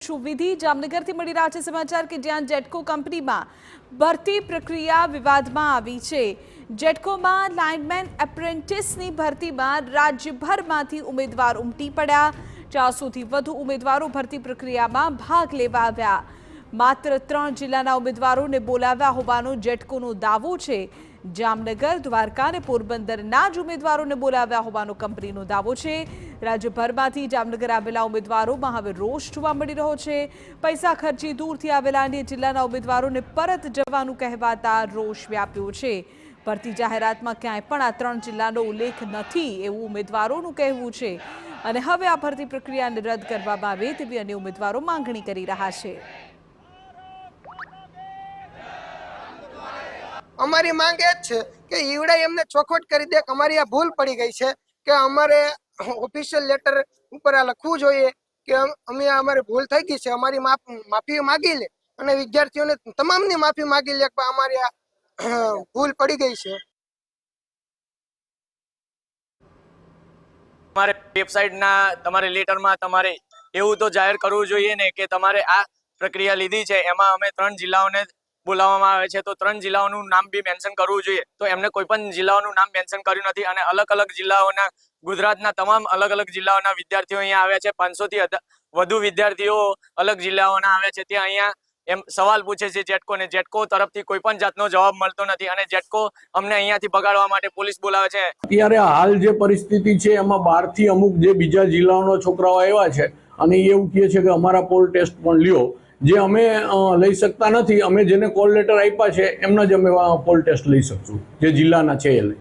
છું વિધિ જામનગરથી મળી રહ્યા છે સમાચાર કે જ્યાં જેટકો કંપનીમાં ભરતી પ્રક્રિયા વિવાદમાં આવી છે। જેટકોમાં લાઇનમેન એપ્રેન્ટિસની ભરતીમાં રાજ્યભરમાંથી ઉમેદવાર ઉમટી પડ્યા। 400થી વધુ ઉમેદવારો ભરતી પ્રક્રિયામાં ભાગ લેવા આવ્યા। માત્ર 3 જિલ્લાના ઉમેદવારોને બોલાવ્યા હોવાનો જેટકોનો દાવો છે। જામનગર, દ્વારકા અને પોરબંદરના જ ઉમેદવારોને બોલાવ્યા હોવાનો કંપનીનો દાવો છે। રાજ્યભરમાંથી જામનગર આવેલા ઉમેદવારોમાં હવે રોષ જોવા મળી રહ્યો છે। પૈસા ખર્ચી દૂરથી આવેલા અન્ય જિલ્લાના ઉમેદવારોને પરત જવાનું કહેવાતા રોષ વ્યાપ્યો છે। ભરતી જાહેરાતમાં ક્યાંય પણ આ 3 જિલ્લાનો ઉલ્લેખ નથી એવું ઉમેદવારોનું કહેવું છે અને હવે આ ભરતી પ્રક્રિયાને રદ કરવામાં આવે તેવી અન્ય ઉમેદવારો માંગણી કરી રહ્યા છે। અમારી માંગ એ જ છે કે ઈવડે એમને ચોખવટ કરી દે કે અમારી આ ભૂલ પડી ગઈ છે કે અમારે ઓફિશિયલ લેટર ઉપર આ લખવું જોઈએ કે અમારી ભૂલ થઈ ગઈ છે, અમારી માફી માગી લે અને વિદ્યાર્થીઓને તમામની માફી માગી લે કે અમારી આ ભૂલ પડી ગઈ છે। તમારે વેબસાઇટના તમારે લેટરમાં તમારે એવું તો જાહેર કરવું જોઈએ ને કે તમારે આ પ્રક્રિયા લીધી છે એમાં અમે 3 જિલ્લાઓને બોલાવવામાં આવે છે તો 3 જિલ્લાઓનું નામ બી મેન્શન કરવું જોઈએ। તો એમને કોઈ પણ જિલ્લાઓનું નામ મેન્શન કર્યું નથી અને અલગ અલગ જિલ્લાઓના ગુજરાતના તમામ અલગ અલગ જિલ્લાઓના વિદ્યાર્થીઓ અહીંયા આવ્યા છે। 500થી વધુ વિદ્યાર્થીઓ અલગ જિલ્લાઓના આવ્યા છે। ત્યાં અહીંયા એમ સવાલ પૂછે છે જેટકોને, જેટકો તરફથી કોઈ પણ જાતનો જવાબ મળતો નથી અને જેટકો અમને અહીંયાથી ભગાડવા માટે પોલીસ બોલાવે છે। અત્યારે હાલ જે પરિસ્થિતિ છે એમાં બહારથી અમુક જે બીજા જિલ્લાઓના છોકરાઓ આવ્યા છે અને એ એવું કહે છે કે અમારા પોલ ટેસ્ટ પણ લ્યો, જે અમે લઈ શકતા નથી। અમે જેને કોલ લેટર આપ્યા છે એમના જ અમે પોલ ટેસ્ટ લઈ શકશું, જે જિલ્લાના છે એ લઈ।